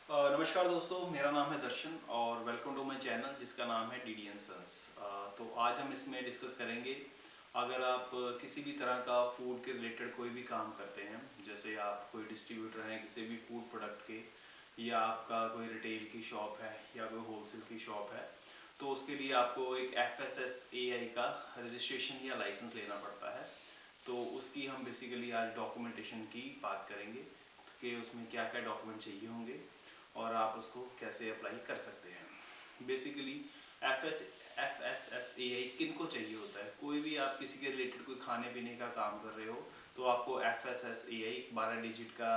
नमस्कार दोस्तों, मेरा नाम है दर्शन और वेलकम टू माय चैनल जिसका नाम है डीडी एंड सन्स। तो आज हम इसमें डिस्कस करेंगे, अगर आप किसी भी तरह का फूड के रिलेटेड कोई भी काम करते हैं, जैसे आप कोई डिस्ट्रीब्यूटर हैं किसी भी फूड प्रोडक्ट के, या आपका कोई रिटेल की शॉप है या कोई होलसेल की शॉप है, तो उसके लिए आपको एक FSSAI का रजिस्ट्रेशन या लाइसेंस लेना पड़ता है। तो उसकी हम बेसिकली आज डॉक्यूमेंटेशन की बात करेंगे कि उसमें क्या क्या डॉक्यूमेंट चाहिए होंगे और आप उसको कैसे अप्लाई कर सकते हैं। बेसिकली FSSAI किन को चाहिए होता है? कोई भी आप किसी के रिलेटेड कोई खाने पीने का काम कर रहे हो तो आपको FSSAI 12 डिजिट का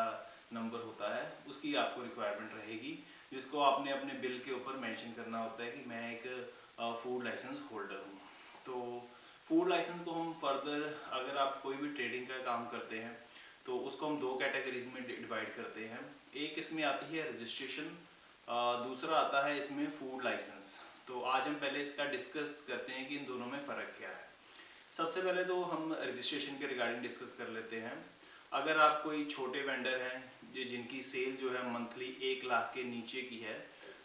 नंबर होता है, उसकी आपको रिक्वायरमेंट रहेगी, जिसको आपने अपने बिल के ऊपर मेंशन करना होता है कि मैं एक फूड लाइसेंस होल्डर हूँ। तो फूड लाइसेंस को हम फर्दर, अगर आप कोई भी ट्रेडिंग का काम करते हैं तो उसको हम दो कैटेगरीज में डिवाइड करते हैं। एक इसमें आती है रजिस्ट्रेशन, दूसरा आता है इसमें फूड लाइसेंस। तो आज हम पहले इसका डिस्कस करते हैं कि इन दोनों में फ़र्क क्या है। सबसे पहले तो हम रजिस्ट्रेशन के रिगार्डिंग डिस्कस कर लेते हैं। अगर आप कोई छोटे वेंडर हैं जिनकी सेल जो है मंथली 1 लाख के नीचे की है,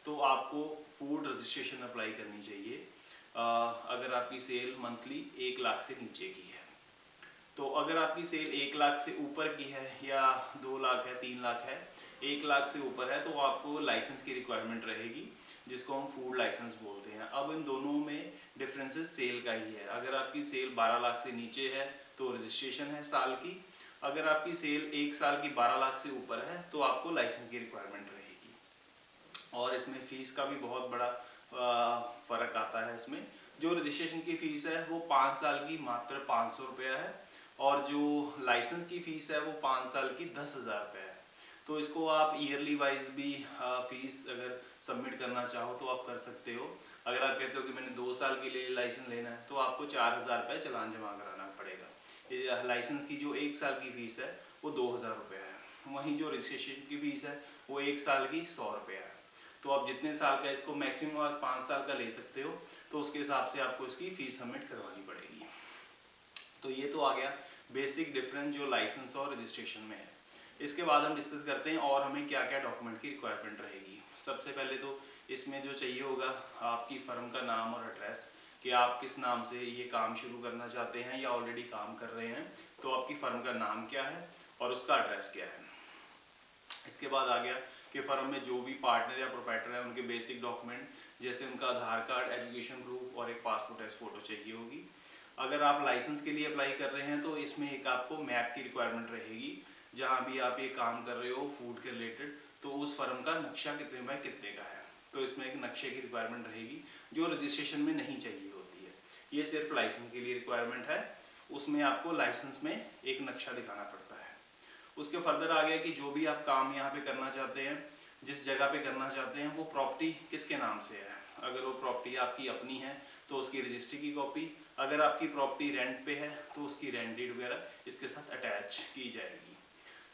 तो आपको फूड रजिस्ट्रेशन अप्लाई करनी चाहिए। अगर आपकी सेल मंथली 1 लाख से नीचे की है, तो अगर आपकी सेल 1 लाख से ऊपर की है या 2 लाख है, 3 लाख है, 1 लाख से ऊपर है, तो आपको लाइसेंस की रिक्वायरमेंट रहेगी, जिसको हम फूड लाइसेंस बोलते हैं। अब इन दोनों में डिफरेंसेस सेल का ही है। अगर आपकी सेल 12 लाख से नीचे है तो रजिस्ट्रेशन है साल की, अगर आपकी सेल 1 साल की 12 लाख से ऊपर है तो आपको लाइसेंस की रिक्वायरमेंट रहेगी। और इसमें फ़ीस का भी बहुत बड़ा फ़र्क आता है। इसमें जो रजिस्ट्रेशन की फ़ीस है वो 5 साल की मात्र 500 रुपया है, और जो लाइसेंस की फ़ीस है वो 5 साल की 10,000 रुपये है। तो इसको आप ईयरली वाइज भी फ़ीस अगर सबमिट करना चाहो तो आप कर सकते हो। अगर आप कहते हो कि मैंने 2 साल के लिए लाइसेंस लेना है तो आपको 4,000 रुपये चालान जमा कराना पड़ेगा। लाइसेंस की जो 1 साल की फ़ीस है वो 2,000 रुपये है। वहीं जो रजिस्ट्रेशन की फ़ीस है वो 1 साल की 100 रुपये है। तो आप जितने साल का, इसको मैक्सिमम आप 5 साल का ले सकते हो, तो उसके हिसाब से आपको इसकी फ़ीस सबमिट करवानी पड़ेगी। तो ये तो आ गया बेसिक डिफरेंस जो लाइसेंस और रजिस्ट्रेशन में है। इसके बाद हम डिस्कस करते हैं और हमें क्या क्या डॉक्यूमेंट की रिक्वायरमेंट रहेगी। सबसे पहले तो इसमें जो चाहिए होगा आपकी फर्म का नाम और एड्रेस, कि आप किस नाम से ये काम शुरू करना चाहते हैं या ऑलरेडी काम कर रहे हैं, तो आपकी फर्म का नाम क्या है और उसका एड्रेस क्या है। इसके बाद आ गया कि फर्म में जो भी पार्टनर या प्रोप्राइटर है उनके बेसिक डॉक्यूमेंट, जैसे उनका आधार कार्ड, एजुकेशन प्रूफ और एक पासपोर्ट साइज फ़ोटो चाहिए होगी। अगर आप लाइसेंस के लिए अप्लाई कर रहे हैं तो इसमें एक आपको मैप की रिक्वायरमेंट रहेगी। जहाँ भी आप ये काम कर रहे हो फूड के रिलेटेड, तो उस फर्म का नक्शा कितने बाय कितने का है, तो इसमें एक नक्शे की रिक्वायरमेंट रहेगी, जो रजिस्ट्रेशन में नहीं चाहिए होती है। ये सिर्फ लाइसेंस के लिए रिक्वायरमेंट है, उसमें आपको लाइसेंस में एक नक्शा दिखाना पड़ता है। उसके फर्दर आ गया कि जो भी आप काम यहाँ पे करना चाहते हैं, जिस जगह पे करना चाहते हैं, वो प्रॉपर्टी किसके नाम से है। अगर वो प्रॉपर्टी आपकी अपनी है तो उसकी रजिस्ट्री की कॉपी, अगर आपकी प्रॉपर्टी रेंट पे है तो उसकी रेंट डीड वगैरह इसके साथ अटैच की जाएगी।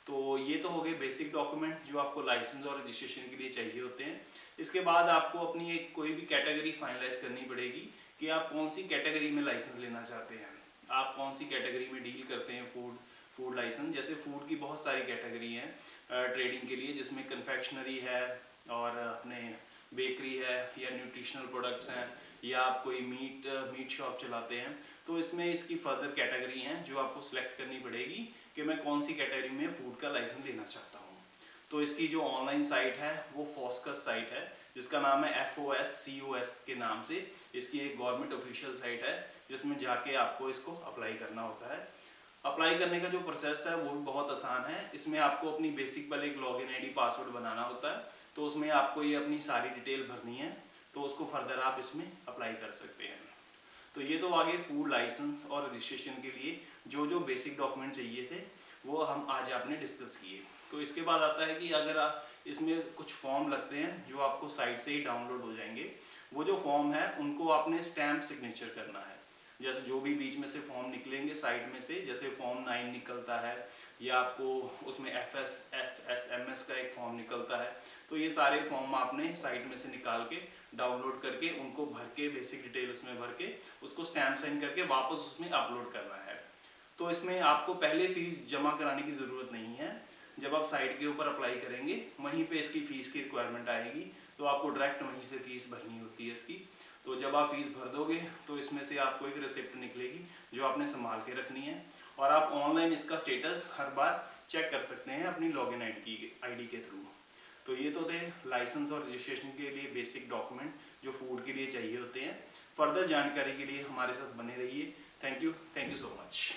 तो ये तो हो गए बेसिक डॉक्यूमेंट जो आपको लाइसेंस और रजिस्ट्रेशन के लिए चाहिए होते हैं। इसके बाद आपको अपनी एक कोई भी कैटेगरी फाइनलाइज करनी पड़ेगी कि आप कौन सी कैटेगरी में लाइसेंस लेना चाहते हैं, आप कौन सी कैटेगरी में डील करते हैं फूड लाइसेंस। जैसे फूड की बहुत सारी कैटेगरी हैं ट्रेडिंग के लिए, जिसमें कन्फेक्शनरी है और अपने बेकरी है या न्यूट्रिशनल प्रोडक्ट्स हैं, या आप कोई मीट शॉप चलाते हैं। तो इसमें इसकी फर्दर कैटेगरी हैं जो आपको सिलेक्ट करनी पड़ेगी कि मैं कौन सी कैटेगरी में फूड का लाइसेंस लेना चाहता हूँ। तो इसकी जो ऑनलाइन साइट है वो फॉस्कस साइट है, जिसका नाम है FOSCOS के नाम से। इसकी एक गवर्नमेंट ऑफिशियल साइट है जिसमें जाके आपको इसको अप्लाई करना होता है। अप्लाई करने का जो प्रोसेस है वो भी बहुत आसान है। इसमें आपको अपनी बेसिक पहले एक लॉगिन आईडी पासवर्ड बनाना होता है, तो उसमें आपको ये अपनी सारी डिटेल भरनी है, तो उसको फर्दर आप इसमें अप्लाई कर सकते हैं। तो ये तो आगे फूड लाइसेंस और रजिस्ट्रेशन के लिए जो जो बेसिक डॉक्यूमेंट चाहिए थे वो हम आज आपने डिस्कस किए। तो इसके बाद आता है कि अगर आप इसमें कुछ फॉर्म लगते हैं जो आपको साइट से ही डाउनलोड हो जाएंगे। वो जो फॉर्म है उनको आपने स्टैम्प सिग्नेचर करना है। जैसे जो भी बीच में से फॉर्म निकलेंगे साइड में से, जैसे फॉर्म 9 निकलता है या आपको उसमें FSMS का एक फॉर्म निकलता है, तो ये सारे फॉर्म आपने साइट में से निकाल के डाउनलोड करके उनको भर के बेसिक डिटेल उसमें भर के उसको स्टैम्प साइन करके वापस उसमें अपलोड करना है। तो इसमें आपको पहले फीस जमा कराने की ज़रूरत नहीं है। जब आप साइट के ऊपर अप्लाई करेंगे वहीं पे इसकी फीस की रिक्वायरमेंट आएगी, तो आपको डायरेक्ट वहीं से फीस भरनी होती है इसकी। तो जब आप फीस भर दोगे तो इसमें से आपको एक रिसिप्ट निकलेगी जो आपने संभाल के रखनी है, और आप ऑनलाइन इसका स्टेटस हर बार चेक कर सकते हैं अपनी लॉगिन आईडी के थ्रू। तो ये तो थे लाइसेंस और रजिस्ट्रेशन के लिए बेसिक डॉक्यूमेंट जो फूड के लिए चाहिए होते हैं। फर्दर जानकारी के लिए हमारे साथ बने रहिए। Thank you so much.